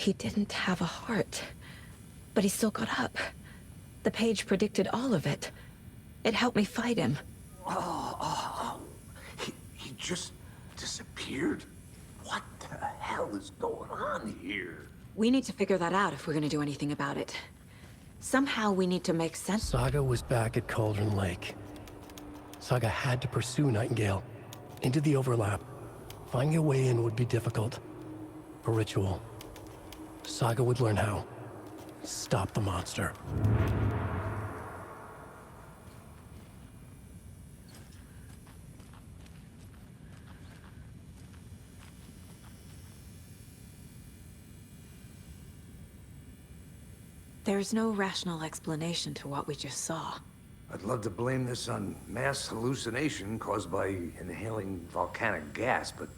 He didn't have a heart, but he still got up. The page predicted all of it. It helped me fight him. He just disappeared? What the hell is going on here? We need to figure that out if we're gonna do anything about it. Somehow we need to make sense. Saga was back at Cauldron Lake. Saga had to pursue Nightingale into the overlap. Finding a way in would be difficult. A ritual. Saga would learn how. Stop the monster. There's no rational explanation to what we just saw. I'd love to blame this on mass hallucination caused by inhaling volcanic gas, but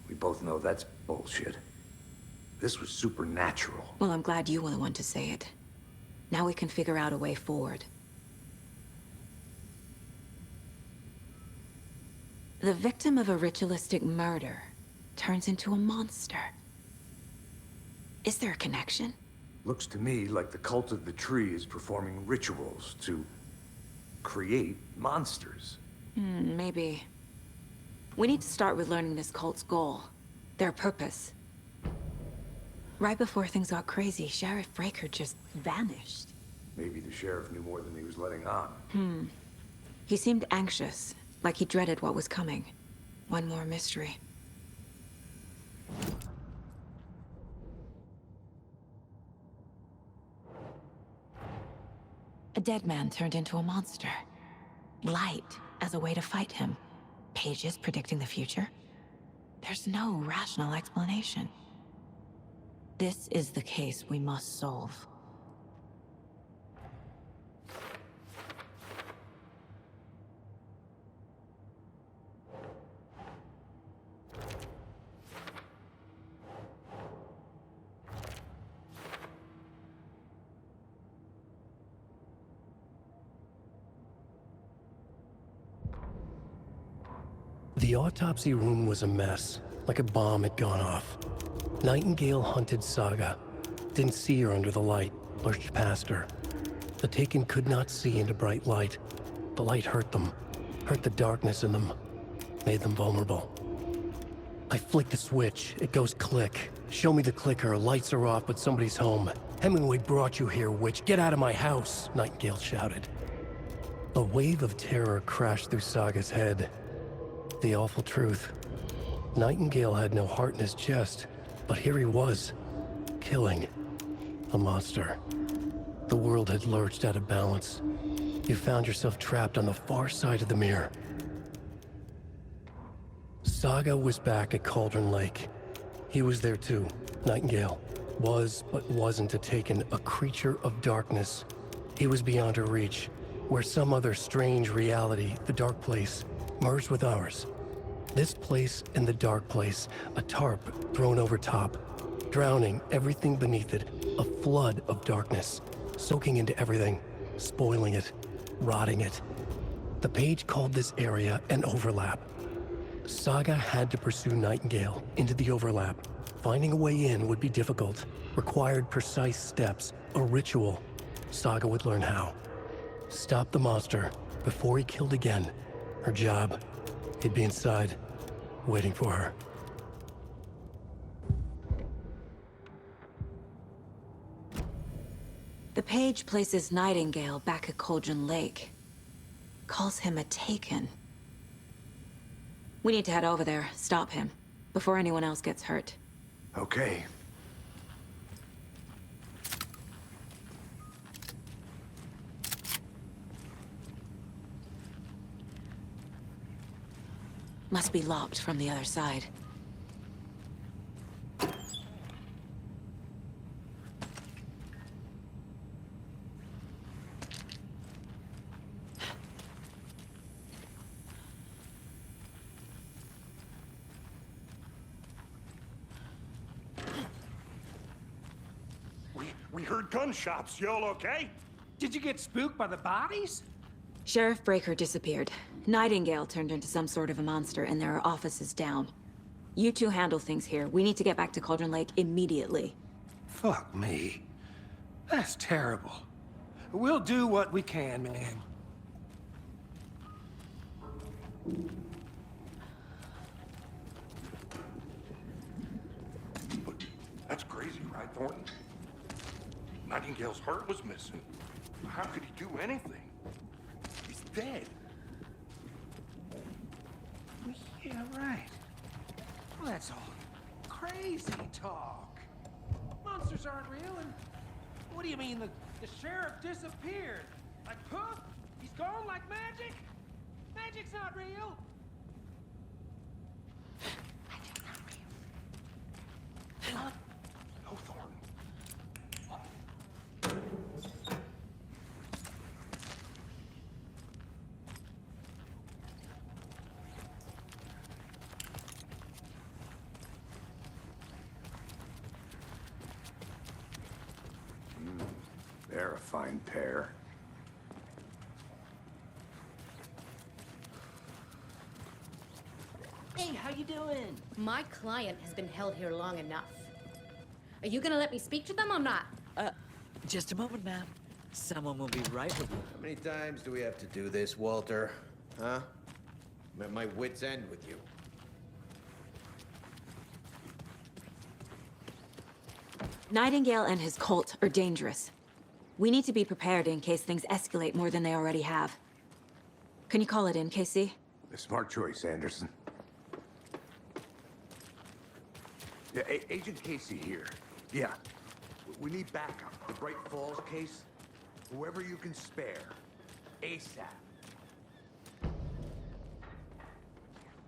we both know that's bullshit. This was supernatural. Well, I'm glad you were the one to say it. Now we can figure out a way forward. The victim of a ritualistic murder turns into a monster. Is there a connection? Looks to me like the cult of the tree is performing rituals to create monsters. Maybe. We need to start with learning this cult's goal. Their purpose. Right before things got crazy, Sheriff Breaker just vanished. Maybe the sheriff knew more than he was letting on. He seemed anxious, like he dreaded what was coming. One more mystery. A dead man turned into a monster. Light as a way to fight him. Pages predicting the future. There's no rational explanation. This is the case we must solve. The autopsy room was a mess, like a bomb had gone off. Nightingale hunted Saga. Didn't see her under the light, lurched past her. The Taken could not see into bright light. The light hurt them, hurt the darkness in them, made them vulnerable. I flick the switch, it goes click. Show me the clicker, lights are off, but somebody's home. Hemingway brought you here, witch. Get out of my house, Nightingale shouted. A wave of terror crashed through Saga's head. The awful truth. Nightingale had no heart in his chest, but here he was, killing a monster. The world had lurched out of balance. You found yourself trapped on the far side of the mirror. Saga was back at Cauldron Lake. He was there too. Nightingale was, but wasn't a Taken, a creature of darkness. He was beyond her reach, where some other strange reality, the dark place, merged with ours. This place and the dark place, a tarp thrown over top, drowning everything beneath it, a flood of darkness, soaking into everything, spoiling it, rotting it. The page called this area an overlap. Saga had to pursue Nightingale into the overlap. Finding a way in would be difficult, required precise steps, a ritual. Saga would learn how. Stop the monster before he killed again. Her job, he'd be inside, waiting for her. The page places Nightingale back at Cauldron Lake. Calls him a Taken. We need to head over there, stop him, before anyone else gets hurt. Okay. Must be locked from the other side. We heard gunshots. Y'all okay? Did you get spooked by the bodies? Sheriff Breaker disappeared. Nightingale turned into some sort of a monster, and there are offices down. You two handle things here. We need to get back to Cauldron Lake immediately. Fuck me. That's terrible. We'll do what we can, man. But that's crazy, right, Thornton? Nightingale's heart was missing. How could he do anything? He's dead. Yeah, right. Well, that's all crazy talk. Monsters aren't real, and what do you mean the sheriff disappeared? Like poof? He's gone like magic? Magic's not real. Magic's not real. No, Thornton. They're a fine pair. Hey, how you doing? My client has been held here long enough. Are you gonna let me speak to them or not? Just a moment, ma'am. Someone will be right with you. How many times do we have to do this, Walter? Huh? I'm at my wit's end with you. Nightingale and his cult are dangerous. We need to be prepared in case things escalate more than they already have. Can you call it in, Casey? A smart choice, Anderson. Yeah, Agent Casey here. Yeah. We need backup. The Bright Falls case. Whoever you can spare. ASAP.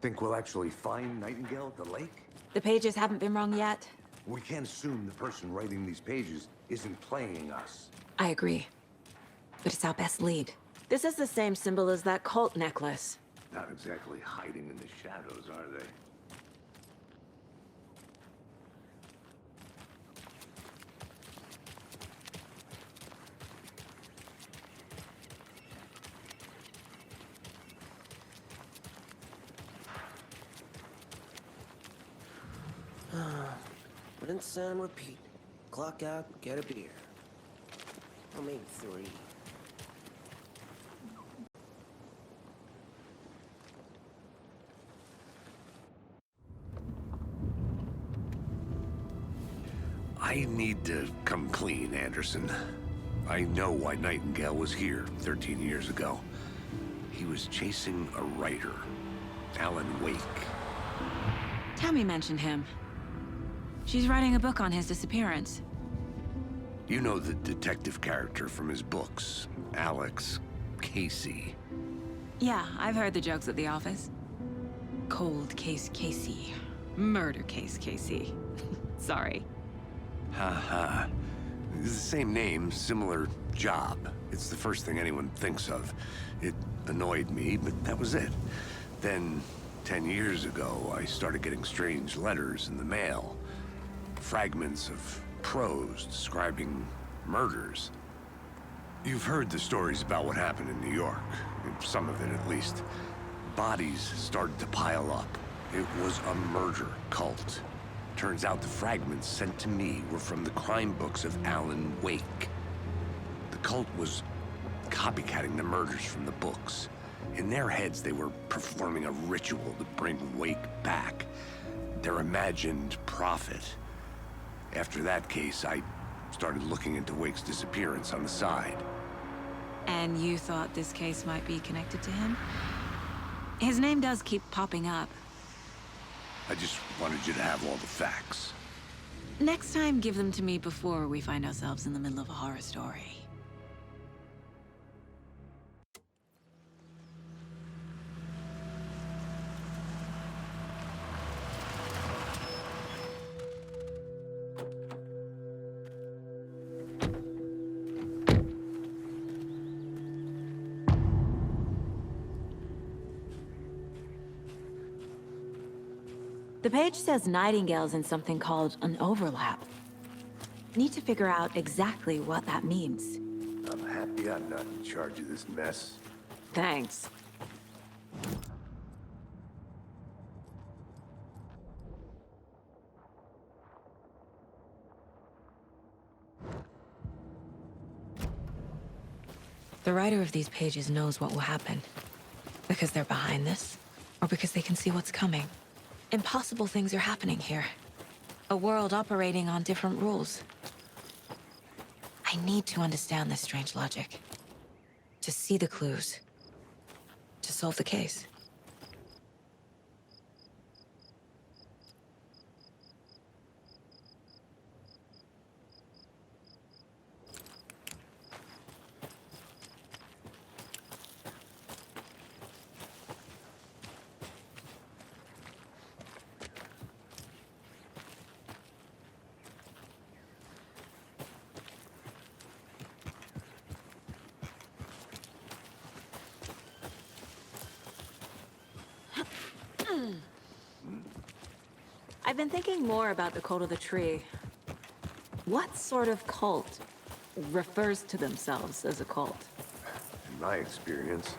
Think we'll actually find Nightingale at the lake? The pages haven't been rung yet. We can't assume the person writing these pages isn't playing us. I agree. But it's our best lead. This is the same symbol as that cult necklace. Not exactly hiding in the shadows, are they? Rinse and repeat. Clock out, get a beer. Or maybe 3. I need to come clean, Anderson. I know why Nightingale was here 13 years ago. He was chasing a writer, Alan Wake. Tammy mentioned him. She's writing a book on his disappearance. You know the detective character from his books, Alex Casey. Yeah, I've heard the jokes at the office. Cold case Casey. Murder case Casey. Sorry. Ha. It's the same name, similar job. It's the first thing anyone thinks of. It annoyed me, but that was it. Then, 10 years ago, I started getting strange letters in the mail. Fragments of prose describing murders. You've heard the stories about what happened in New York. Some of it, at least. Bodies started to pile up. It was a murder cult. Turns out the fragments sent to me were from the crime books of Alan Wake. The cult was copycatting the murders from the books. In their heads, they were performing a ritual to bring Wake back. Their imagined prophet. After that case, I started looking into Wake's disappearance on the side. And you thought this case might be connected to him? His name does keep popping up. I just wanted you to have all the facts. Next time, give them to me before we find ourselves in the middle of a horror story. The page says Nightingale's in something called an overlap. Need to figure out exactly what that means. I'm happy I'm not in charge of this mess. Thanks. The writer of these pages knows what will happen. Because they're behind this, or because they can see what's coming. Impossible things are happening here. A world operating on different rules. I need to understand this strange logic. To see the clues. To solve the case. I've been thinking more about the cult of the tree. What sort of cult refers to themselves as a cult? In my experience,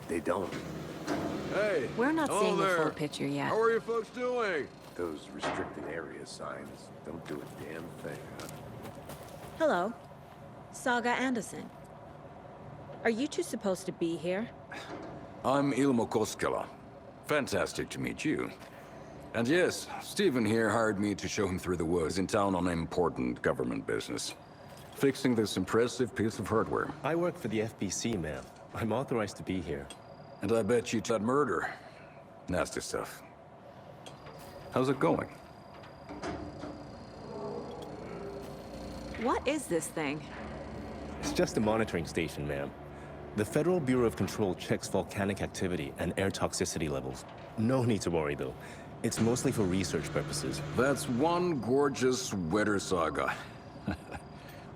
they don't. Hey! We're not hello seeing the there. full picture yet. How are you folks doing? Those restricted area signs don't do a damn thing, huh? Hello. Saga Anderson. Are you two supposed to be here? I'm Ilmo Koskela. Fantastic to meet you. And yes, Stephen here hired me to show him through the woods in town on important government business. Fixing this impressive piece of hardware. I work for the FBC, ma'am. I'm authorized to be here. And I bet you that murder. Nasty stuff. How's it going? What is this thing? It's just a monitoring station, ma'am. The Federal Bureau of Control checks volcanic activity and air toxicity levels. No need to worry, though. It's mostly for research purposes. That's one gorgeous weather saga.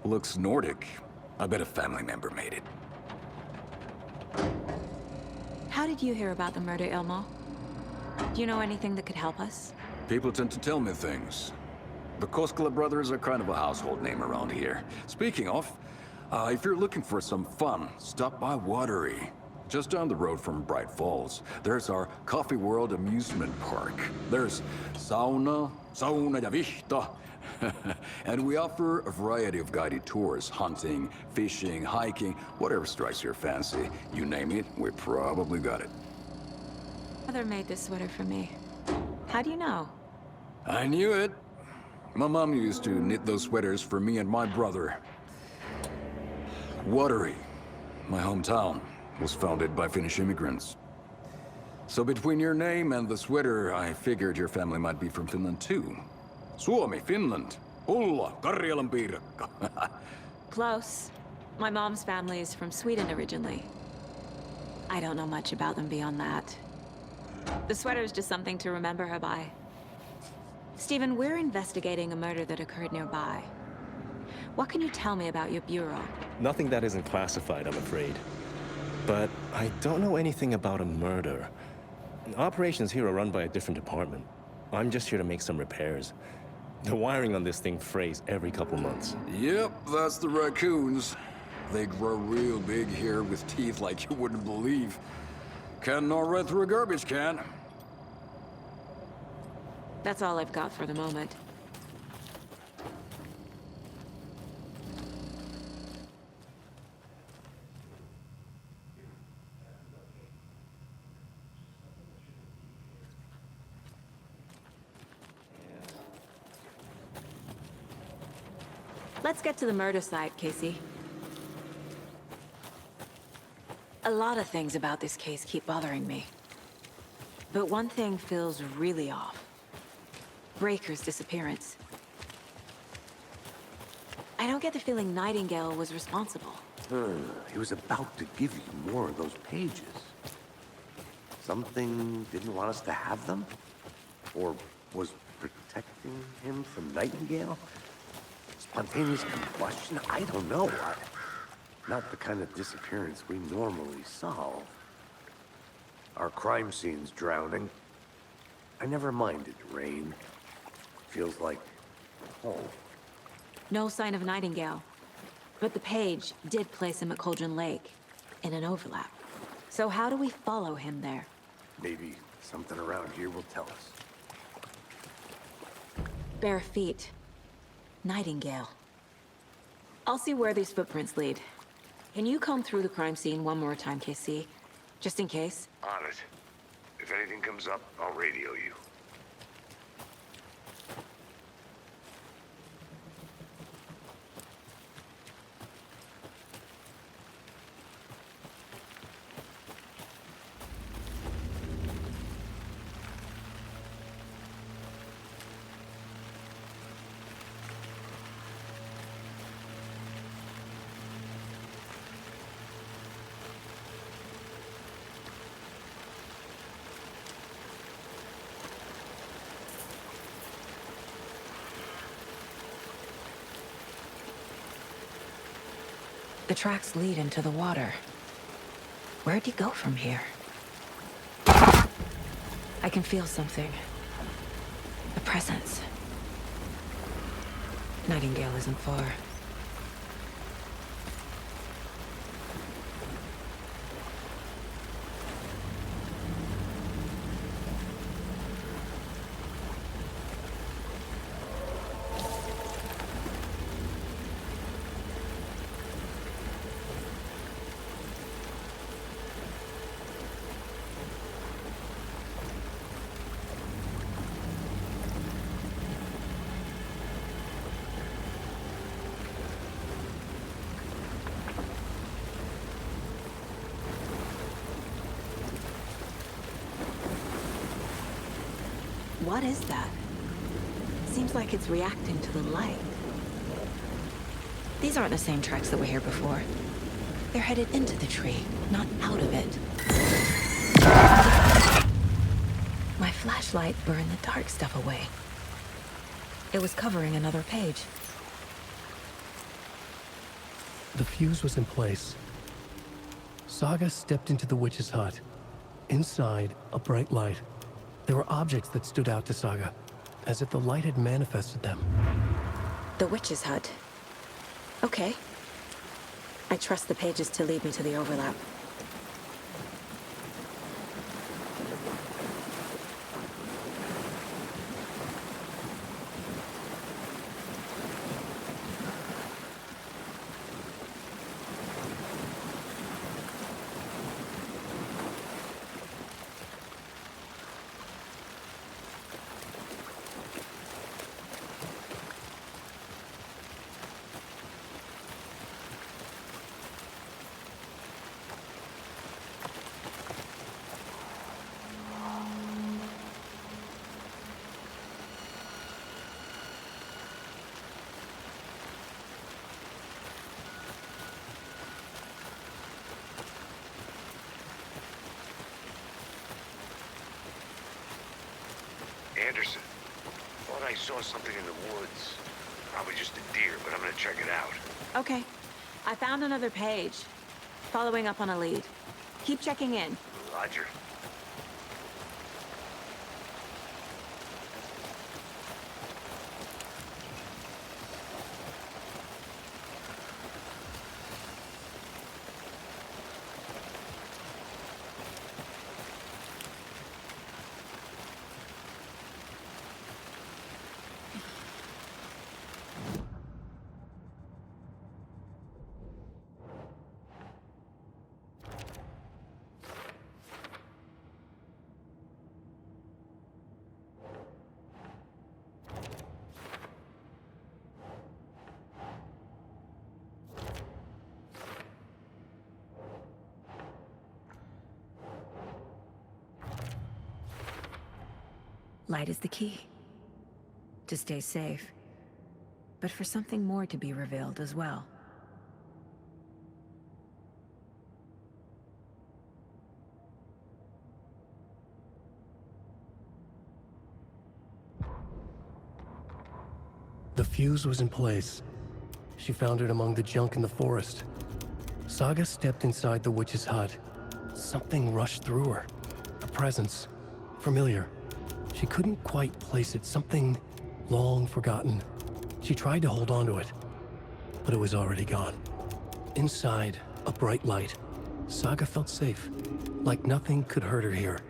Looks Nordic. I bet a family member made it. How did you hear about the murder, Ilmo? Do you know anything that could help us? People tend to tell me things. The Koskela brothers are kind of a household name around here. Speaking of, if you're looking for some fun, stop by Watery. Just down the road from Bright Falls, there's our Coffee World amusement park. There's sauna ja vihta. And we offer a variety of guided tours, hunting, fishing, hiking, whatever strikes your fancy. You name it, we probably got it. Mother made this sweater for me. How do you know? I knew it. My mom used to knit those sweaters for me and my brother. Watery, my hometown, was founded by Finnish immigrants. So between your name and the sweater, I figured your family might be from Finland too. Suomi, Finland. Ulla, Karjalan piirakka. Close. My mom's family is from Sweden originally. I don't know much about them beyond that. The sweater is just something to remember her by. Stephen, we're investigating a murder that occurred nearby. What can you tell me about your bureau? Nothing that isn't classified, I'm afraid. But I don't know anything about a murder. Operations here are run by a different department. I'm just here to make some repairs. The wiring on this thing frays every couple months. Yep, that's the raccoons. They grow real big here with teeth like you wouldn't believe. Can gnaw right through a garbage can. That's all I've got for the moment. Let's get to the murder site, Casey. A lot of things about this case keep bothering me. But one thing feels really off. Breaker's disappearance. I don't get the feeling Nightingale was responsible. He was about to give you more of those pages. Something didn't want us to have them? Or was protecting him from Nightingale? Spontaneous combustion? I don't know. Not the kind of disappearance we normally solve. Our crime scene's drowning. I never minded rain. Feels like home. No sign of Nightingale. But the page did place him at Cauldron Lake, in an overlap. So how do we follow him there? Maybe something around here will tell us. Bare feet. Nightingale. I'll see where these footprints lead. Can you comb through the crime scene one more time, KC? Just in case? On it. If anything comes up, I'll radio you. The tracks lead into the water. Where'd he go from here? I can feel something. A presence. Nightingale isn't far. What is that? Seems like it's reacting to the light. These aren't the same tracks that were here before. They're headed into the tree, not out of it. My flashlight burned the dark stuff away. It was covering another page. The fuse was in place. Saga stepped into the witch's hut. Inside, a bright light. There were objects that stood out to Saga, as if the light had manifested them. The witch's hut. Okay. I trust the pages to lead me to the overlap. Anderson, thought I saw something in the woods. Probably just a deer, but I'm gonna check it out. Okay. I found another page. Following up on a lead. Keep checking in. Roger. Light is the key. To stay safe. But for something more to be revealed as well. The fuse was in place. She found it among the junk in the forest. Saga stepped inside the witch's hut. Something rushed through her. A presence. Familiar. She couldn't quite place it. Something long forgotten. She tried to hold on to it, but it was already gone. Inside, a bright light. Saga felt safe, like nothing could hurt her here.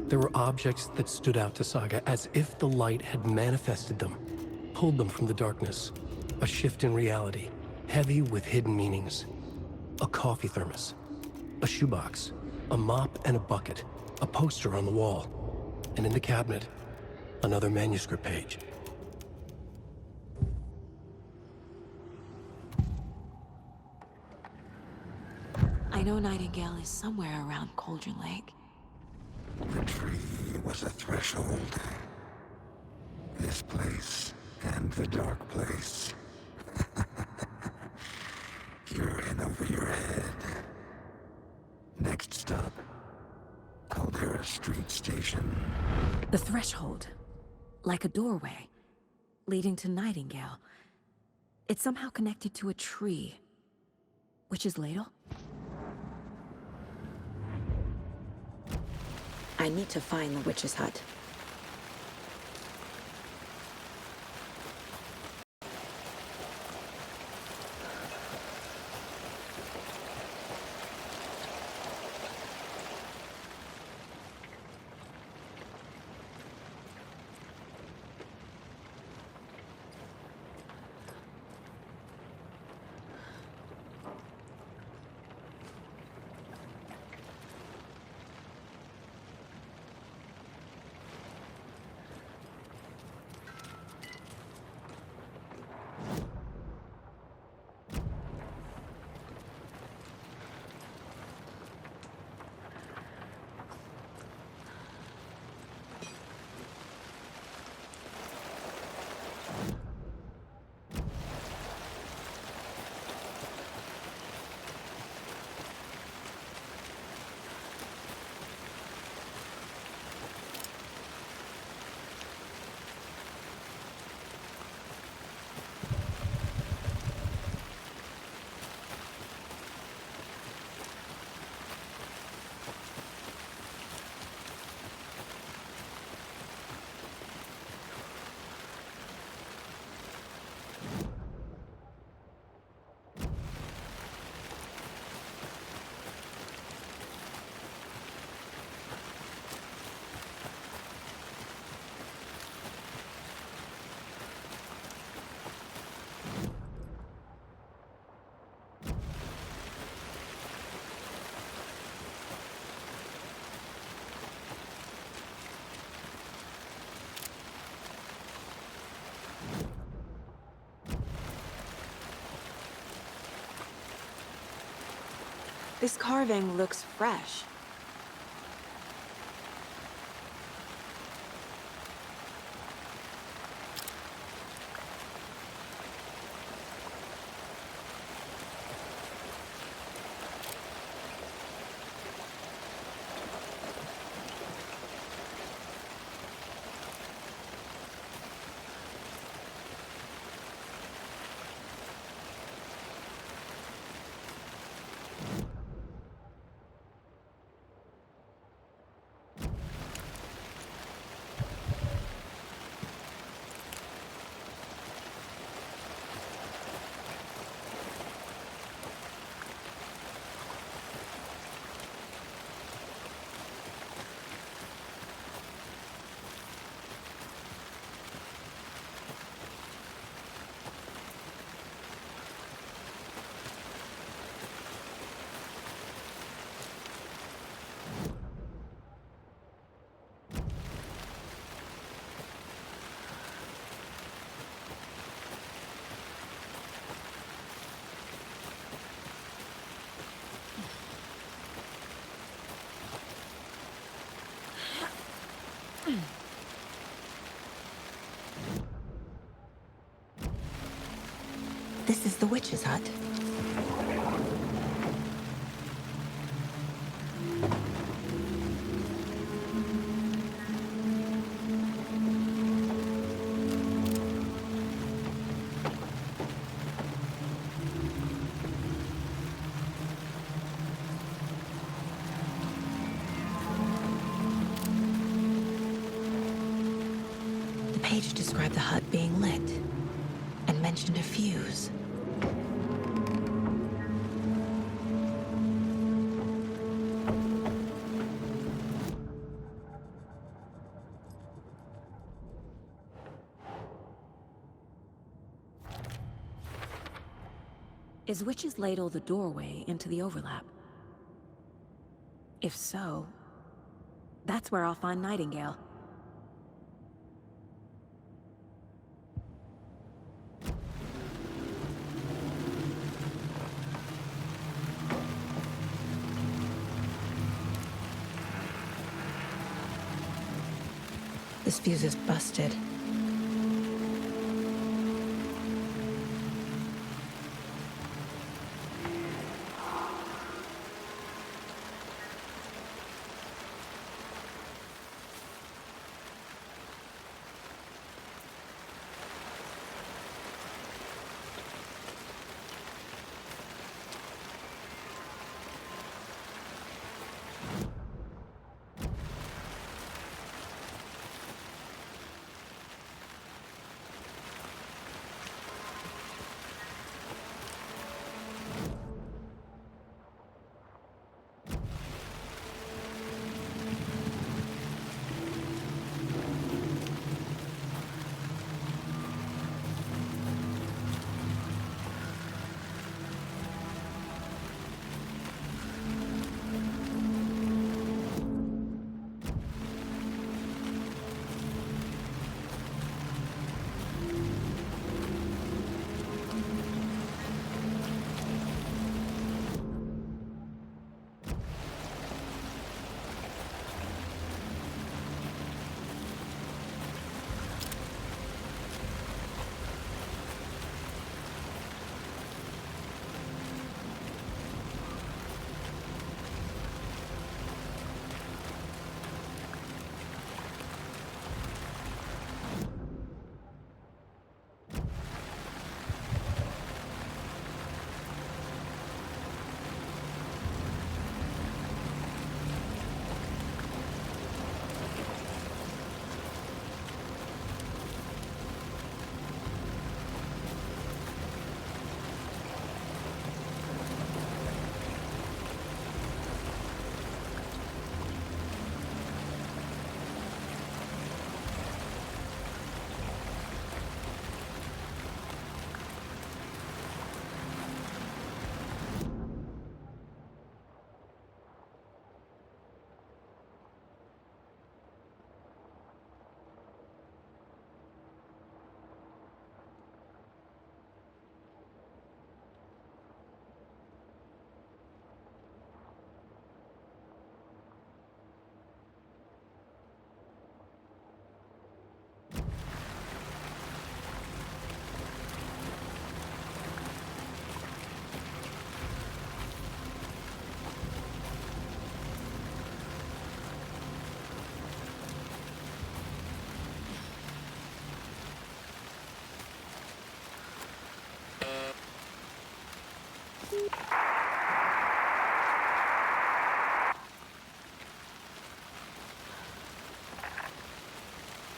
There were objects that stood out to Saga as if the light had manifested them, pulled them from the darkness. A shift in reality, heavy with hidden meanings. A coffee thermos, a shoebox, a mop and a bucket, a poster on the wall, and in the cabinet, another manuscript page. I know Nightingale is somewhere around Cauldron Lake. The tree was a threshold. This place and the dark place. You're in over your head. Next stop, Caldera Street Station. The threshold. Like a doorway. Leading to Nightingale. It's somehow connected to a tree. Witch's Ladle? I need to find the witch's hut. This carving looks fresh. This is the witch's hut. The page described the hut being lit and mentioned a fuse. Is Witch's Ladle the doorway into the overlap? If so, that's where I'll find Nightingale. This fuse is busted.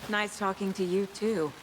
Nice talking to you, too.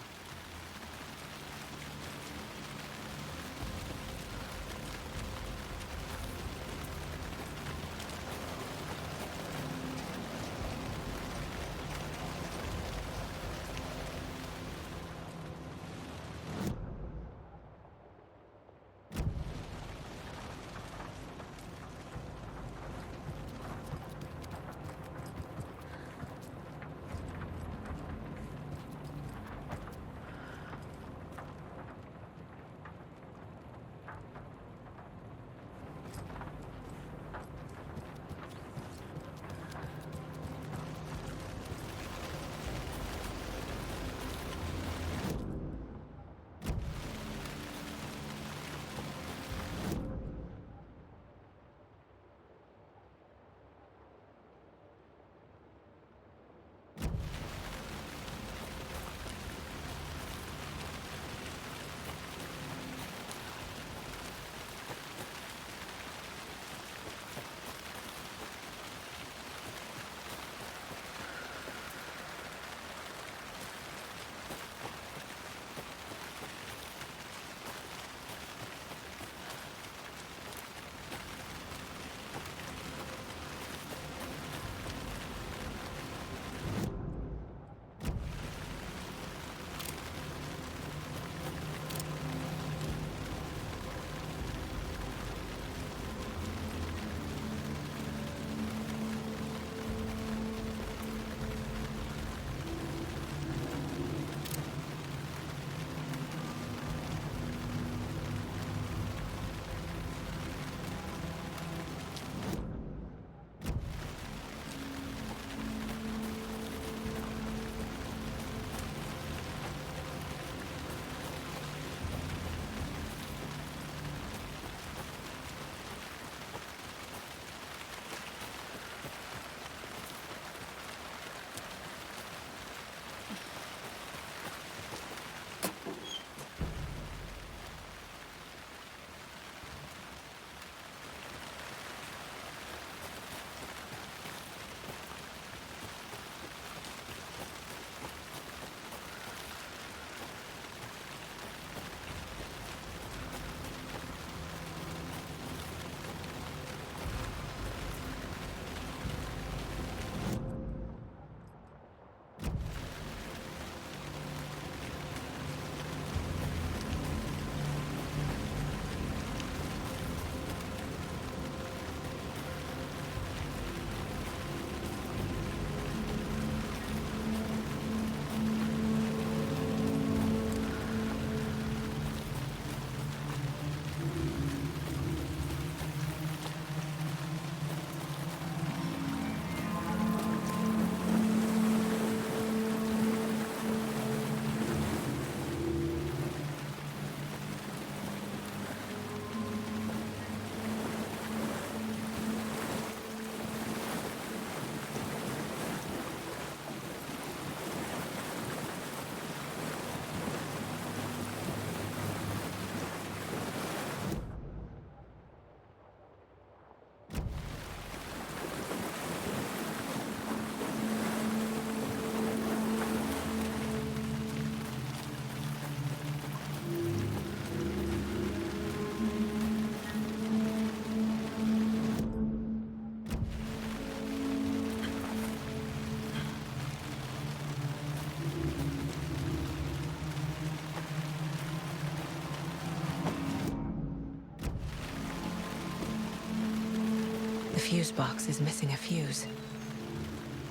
fuse box is missing a fuse.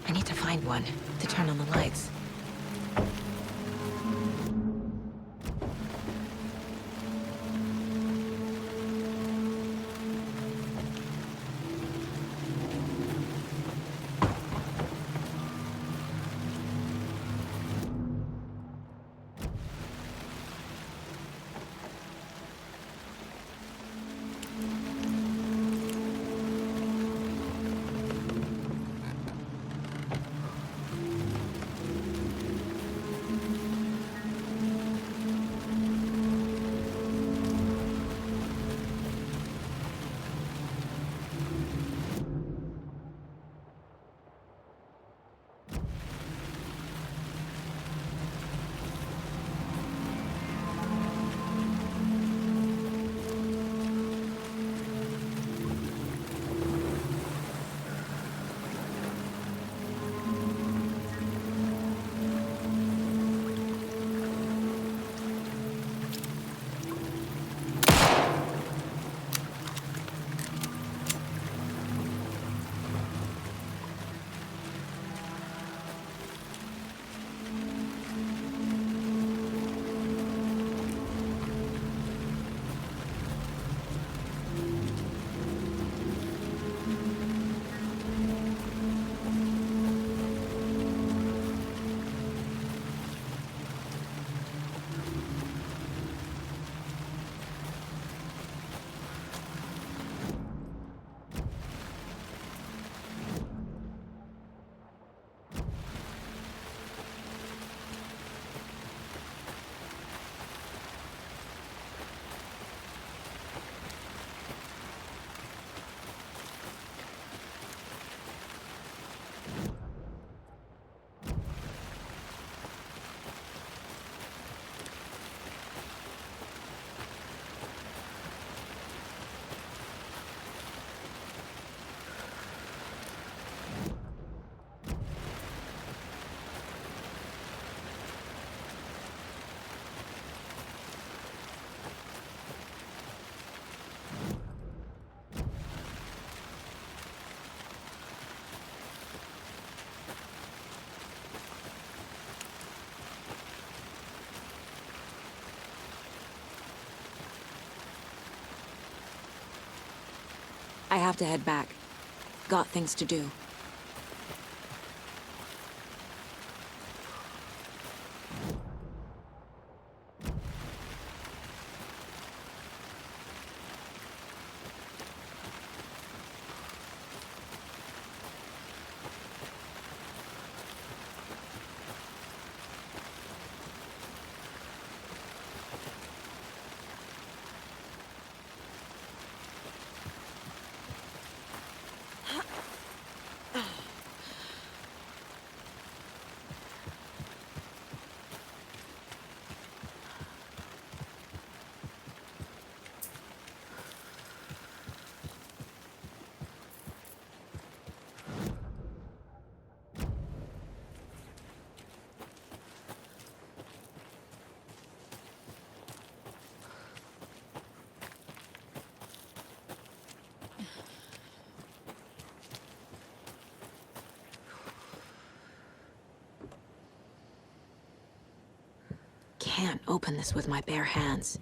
I need to find one to turn on the lights. I have to head back. Got things to do. Can't open this with my bare hands.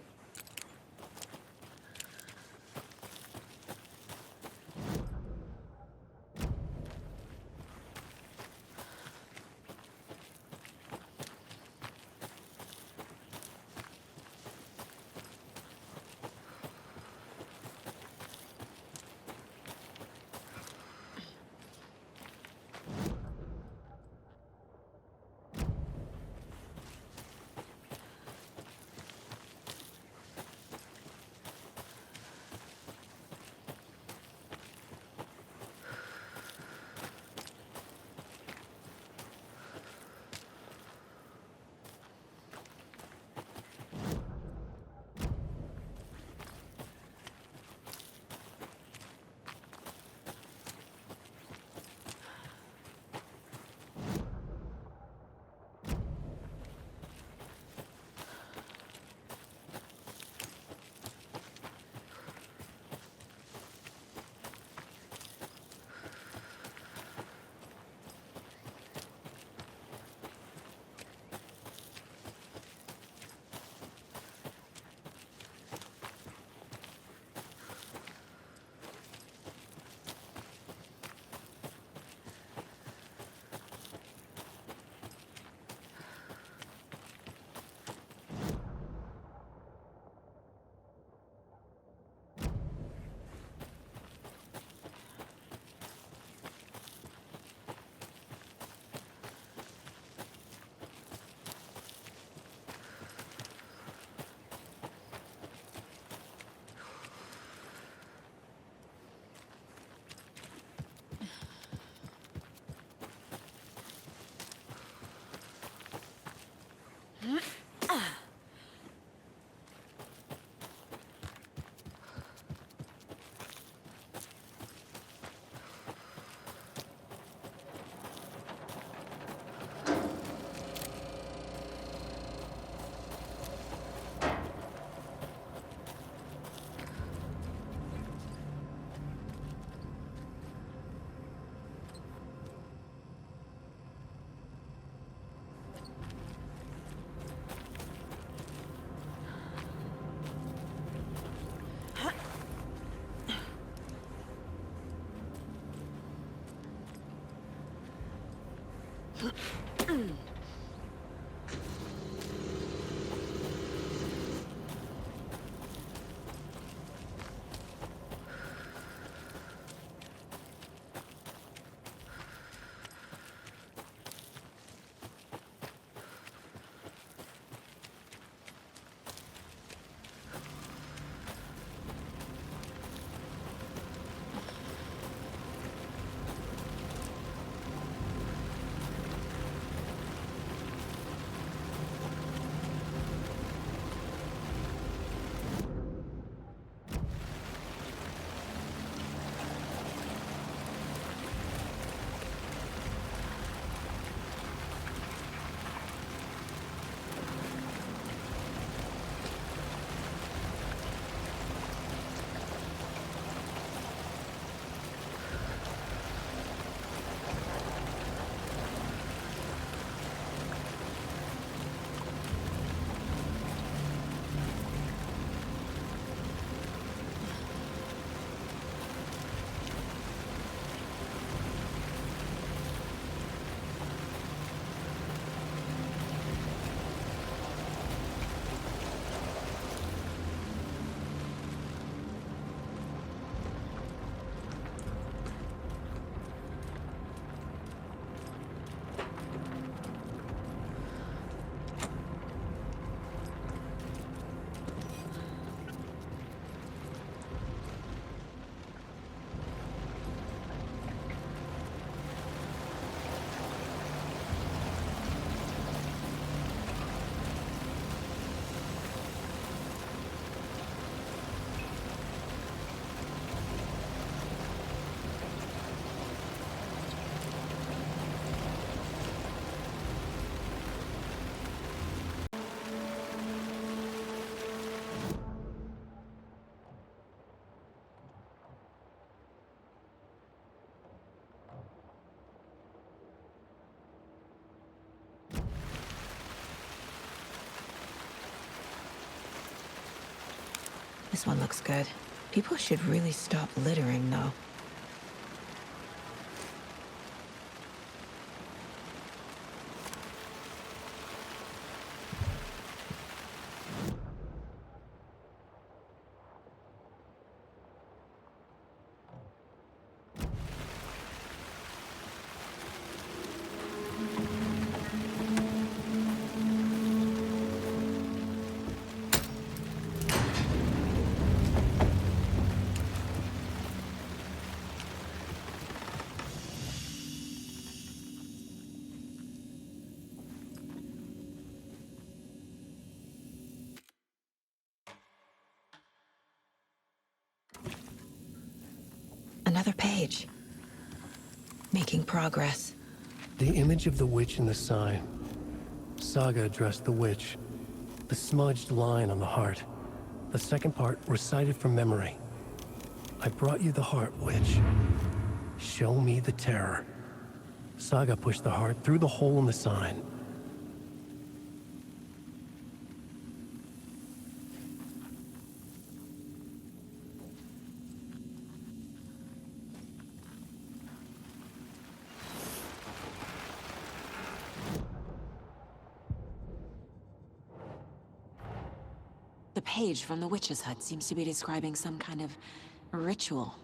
This one looks good. People should really stop littering, though. Another page. Making progress. The image of the witch in the sign. Saga addressed the witch. The smudged line on the heart. The second part recited from memory. I brought you the heart, witch. Show me the terror. Saga pushed the heart through the hole in the sign. The page from the witch's hut seems to be describing some kind of ritual.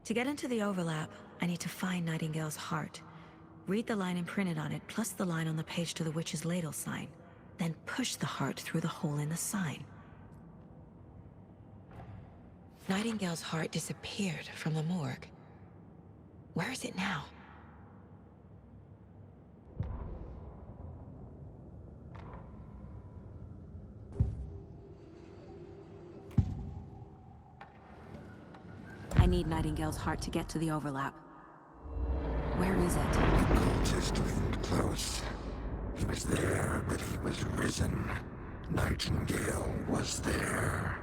To get into the overlap, I need to find Nightingale's heart. Read the line imprinted on it, plus the line on the page to the witch's ladle sign. Then push the heart through the hole in the sign. Nightingale's heart disappeared from the morgue. Where is it now? I need Nightingale's heart to get to the overlap. Where is it? The cultist leaned close. He was there, but he was risen. Nightingale was there.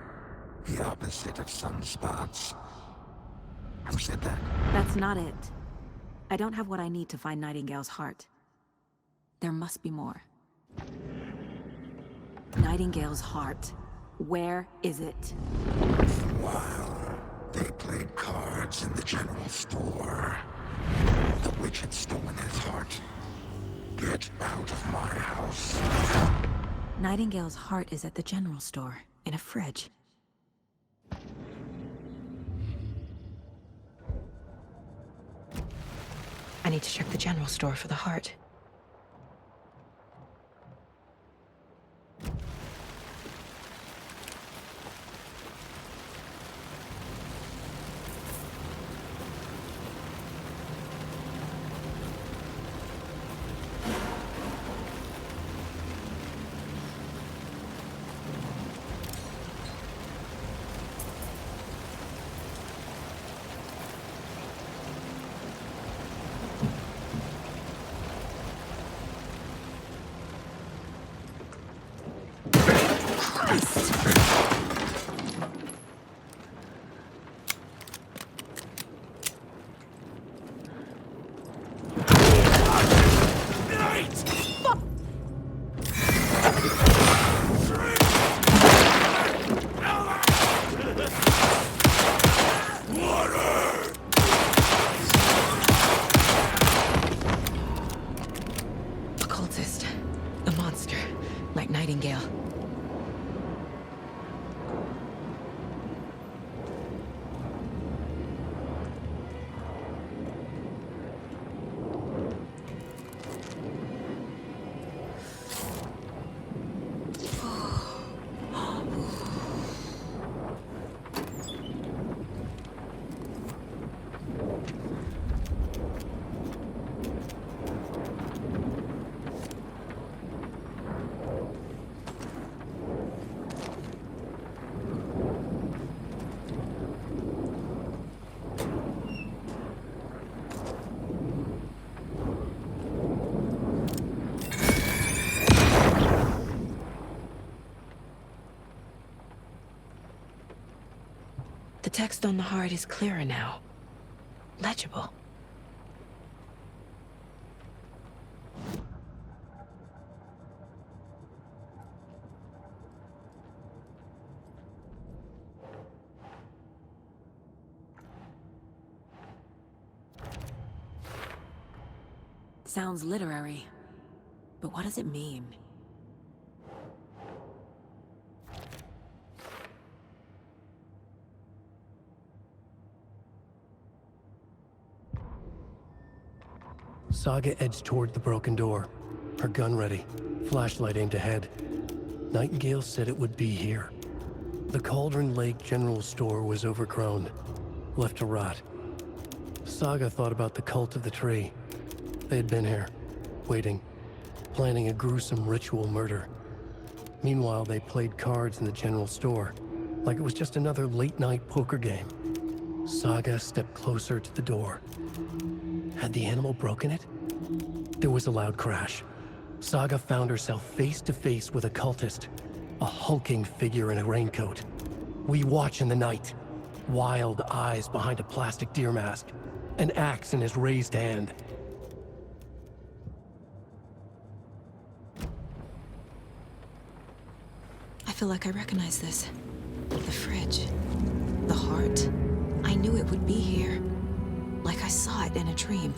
The opposite of sunspots. Who said that? That's not it. I don't have what I need to find Nightingale's heart. There must be more. Nightingale's heart. Where is it? While they played cards in the general store, the witch had stolen his heart. Get out of my house. Nightingale's heart is at the general store, in a fridge. I need to check the general store for the heart. Occultist. A monster. Like Nightingale. The text on the heart is clearer now. Legible. Sounds literary, but what does it mean? Saga edged toward the broken door, her gun ready, flashlight aimed ahead. Nightingale said it would be here. The Cauldron Lake General Store was overgrown, left to rot. Saga thought about the cult of the tree. They had been here, waiting, planning a gruesome ritual murder. Meanwhile, they played cards in the general store, like it was just another late-night poker game. Saga stepped closer to the door. Had the animal broken it? There was a loud crash. Saga found herself face to face with a cultist, a hulking figure in a raincoat. We watch in the night, wild eyes behind a plastic deer mask, an axe in his raised hand. I feel like I recognize this. The fridge. The heart. I knew it would be here. Like I saw it in a dream.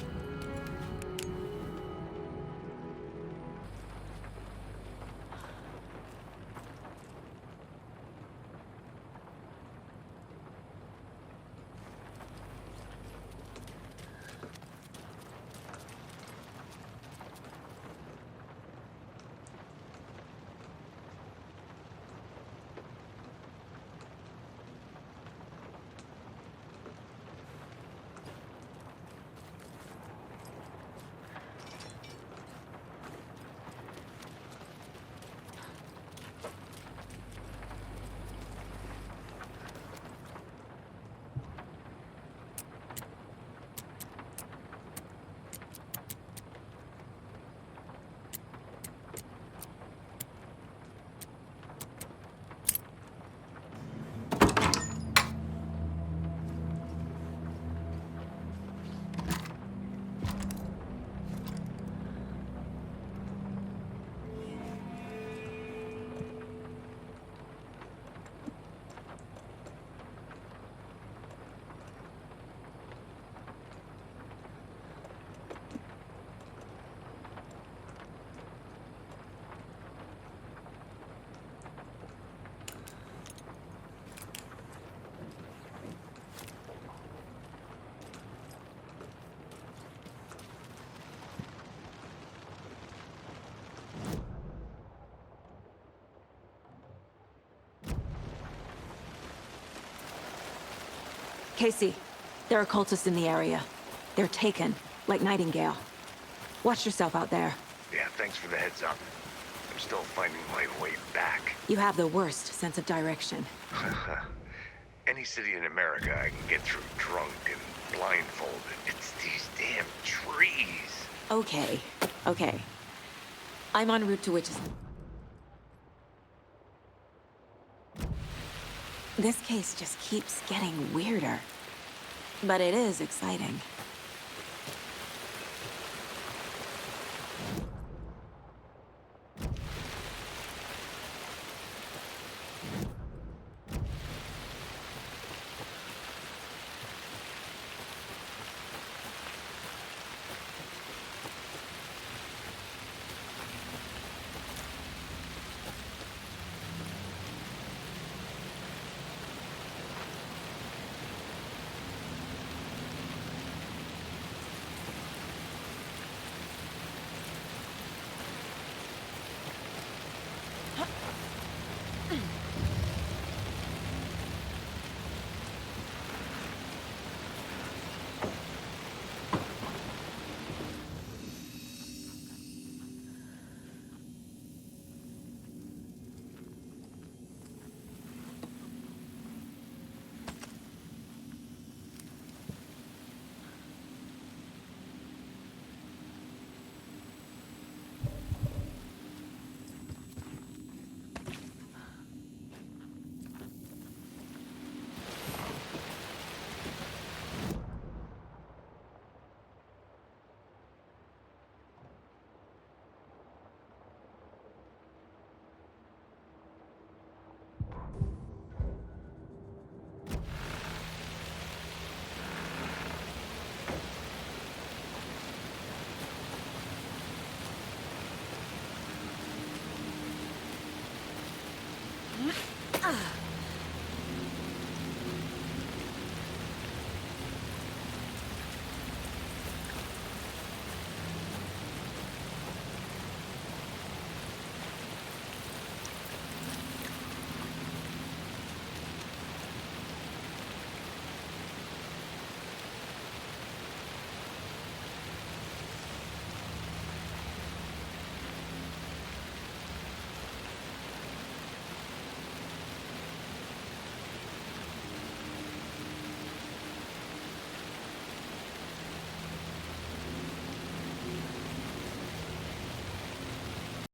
Casey, there are cultists in the area. They're taken, like Nightingale. Watch yourself out there. Yeah, thanks for the heads up. I'm still finding my way back. You have the worst sense of direction. Any city in America I can get through drunk and blindfolded. It's these damn trees. Okay, okay. I'm en route to Witch's... This case just keeps getting weirder. But it is exciting.